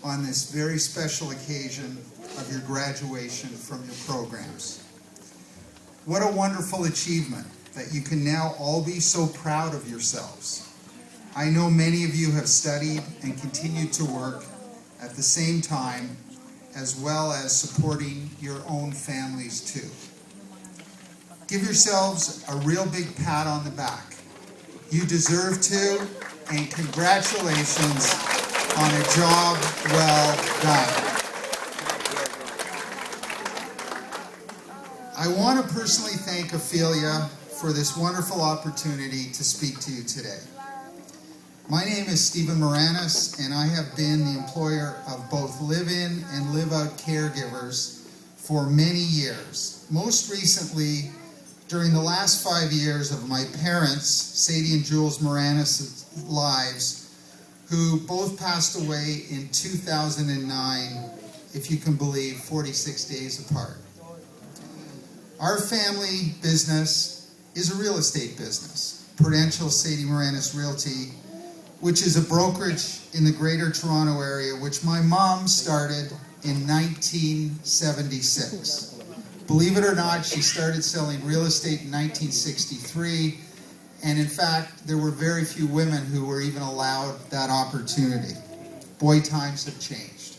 on this very special occasion of your graduation from your programs. What a wonderful achievement that you can now all be so proud of yourselves. I know many of you have studied and continued to work at the same time, as well as supporting your own families too. Give yourselves a real big pat on the back. You deserve to, and congratulations on a job well done. I want to personally thank Ophelia for this wonderful opportunity to speak to you today. My name is Stephen Moranis, and I have been the employer of both live-in and live-out caregivers for many years. Most recently, during the last 5 years of my parents, Sadie and Jules Moranis' lives, who both passed away in 2009, if you can believe, 46 days apart. Our family business is a real estate business, Prudential Sadie Moranis Realty, which is a brokerage in the Greater Toronto area, which my mom started in 1976. Believe it or not, she started selling real estate in 1963, and in fact, there were very few women who were even allowed that opportunity. Boy, times have changed.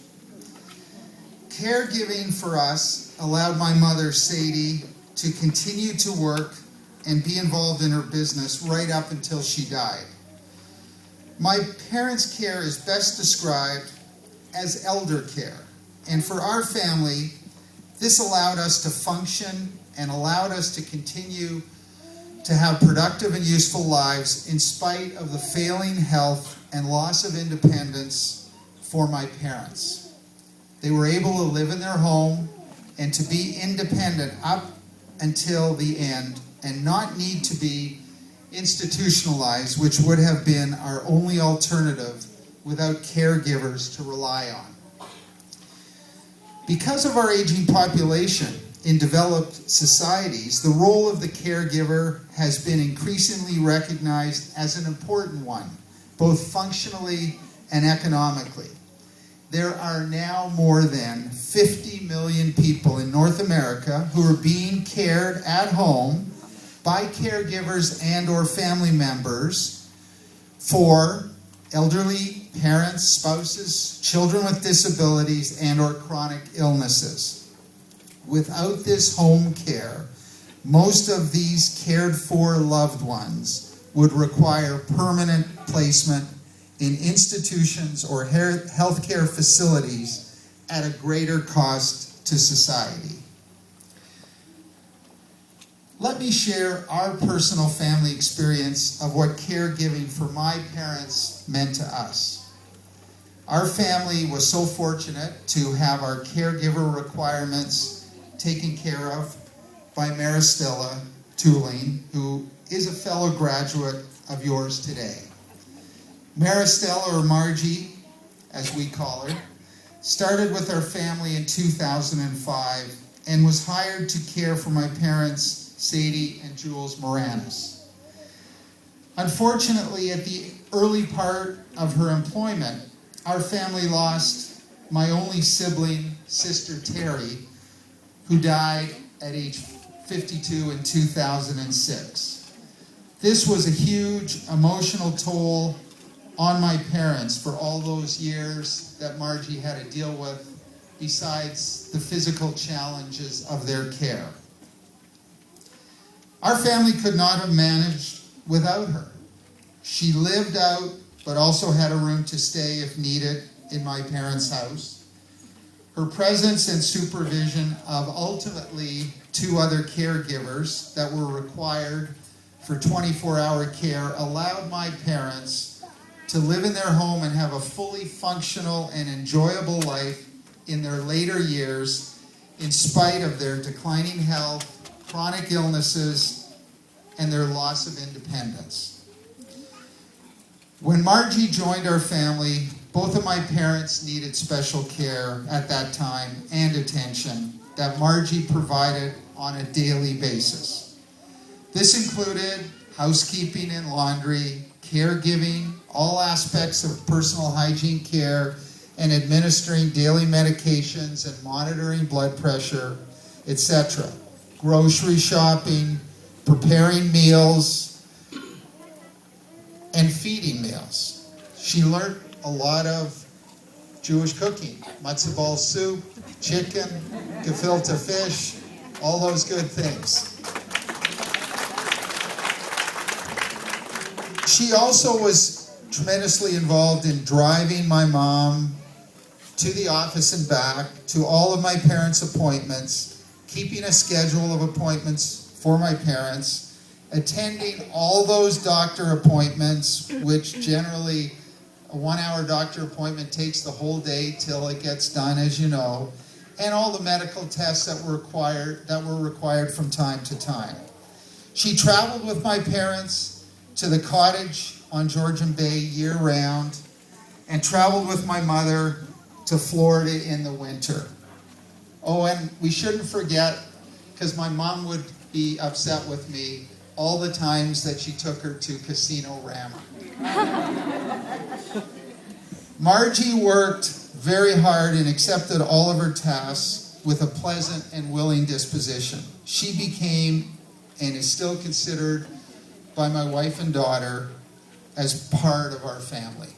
Caregiving for us allowed my mother, Sadie, to continue to work and be involved in her business right up until she died. My parents' care is best described as elder care, and for our family, this allowed us to function and allowed us to continue to have productive and useful lives in spite of the failing health and loss of independence for my parents. They were able to live in their home and to be independent up until the end and not need to be institutionalized, which would have been our only alternative without caregivers to rely on. Because of our aging population in developed societies, the role of the caregiver has been increasingly recognized as an important one, both functionally and economically. There are now more than 50 million people in North America who are being cared at home by caregivers and or family members for elderly parents, spouses, children with disabilities, and or chronic illnesses. Without this home care, most of these cared for loved ones would require permanent placement in institutions or healthcare facilities at a greater cost to society. Let me share our personal family experience of what caregiving for my parents meant to us. Our family was so fortunate to have our caregiver requirements taken care of by Maristella Tooling, who is a fellow graduate of yours today. Maristella, or Margie, as we call her, started with our family in 2005 and was hired to care for my parents, Sadie and Jules Moranis. Unfortunately, at the early part of her employment, our family lost my only sibling, Sister Terry, who died at age 52 in 2006. This was a huge emotional toll on my parents for all those years that Margie had to deal with, besides the physical challenges of their care. Our family could not have managed without her. She lived out, but also had a room to stay if needed in my parents' house. Her presence and supervision of ultimately 2 other caregivers that were required for 24-hour care allowed my parents to live in their home and have a fully functional and enjoyable life in their later years, in spite of their declining health, chronic illnesses, and their loss of independence. When Margie joined our family, both of my parents needed special care at that time and attention that Margie provided on a daily basis. This included housekeeping and laundry, caregiving, all aspects of personal hygiene care, and administering daily medications and monitoring blood pressure, etc. Grocery shopping, preparing meals, and feeding meals. She learned a lot of Jewish cooking, matzo ball soup, chicken, gefilte fish, all those good things. She also was tremendously involved in driving my mom to the office and back, to all of my parents' appointments, keeping a schedule of appointments for my parents, attending all those doctor appointments, which generally a 1-hour doctor appointment takes the whole day till it gets done, as you know, and all the medical tests that were required from time to time. She traveled with my parents to the cottage on Georgian Bay year-round, and traveled with my mother to Florida in the winter. Oh, and we shouldn't forget, because my mom would be upset with me, all the times that she took her to Casino Rama. Margie worked very hard and accepted all of her tasks with a pleasant and willing disposition. She became, and is still considered by my wife and daughter, as part of our family.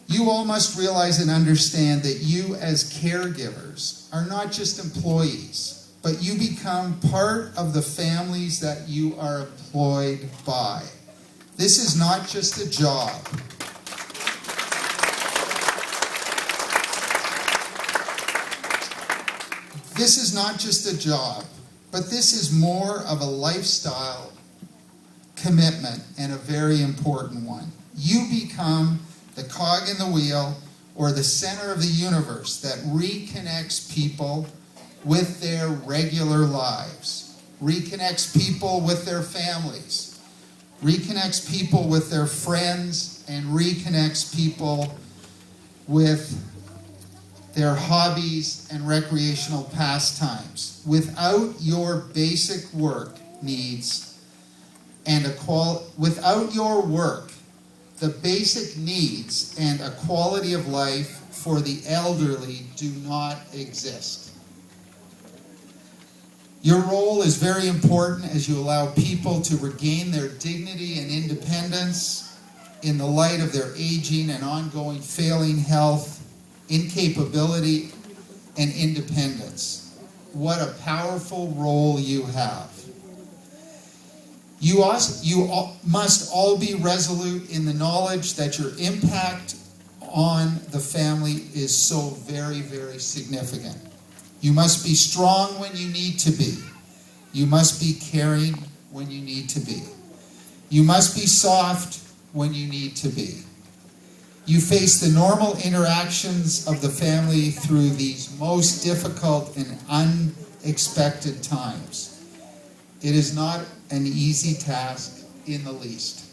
You all must realize and understand that you as caregivers are not just employees, but you become part of the families that you are employed by. This is not just a job. This is not just a job, but this is more of a lifestyle commitment, and a very important one. You become the cog in the wheel, or the center of the universe that reconnects people with their regular lives, reconnects people with their families, reconnects people with their friends, and reconnects people with their hobbies and recreational pastimes. Without your basic work needs and without your work, the basic needs and a quality of life for the elderly do not exist. Your role is very important as you allow people to regain their dignity and independence in the light of their aging and ongoing failing health, incapability, and independence. What a powerful role you have. You must all be resolute in the knowledge that your impact on the family is so very, very significant. You must be strong when you need to be. You must be caring when you need to be. You must be soft when you need to be. You face the normal interactions of the family through these most difficult and unexpected times. It is not an easy task in the least.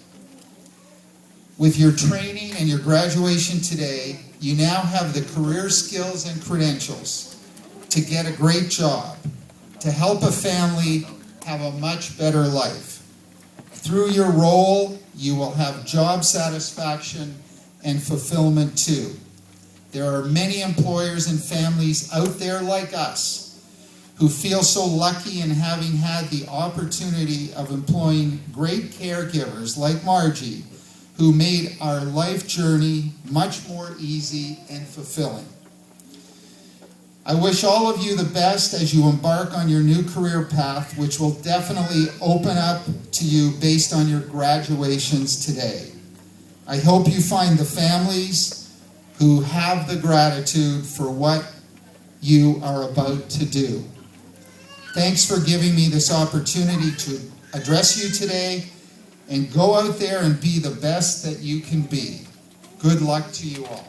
With your training and your graduation today, you now have the career skills and credentials to get a great job, to help a family have a much better life. Through your role, you will have job satisfaction and fulfillment too. There are many employers and families out there like us who feel so lucky in having had the opportunity of employing great caregivers like Margie, who made our life journey much more easy and fulfilling. I wish all of you the best as you embark on your new career path, which will definitely open up to you based on your graduations today. I hope you find the families who have the gratitude for what you are about to do. Thanks for giving me this opportunity to address you today, and go out there and be the best that you can be. Good luck to you all.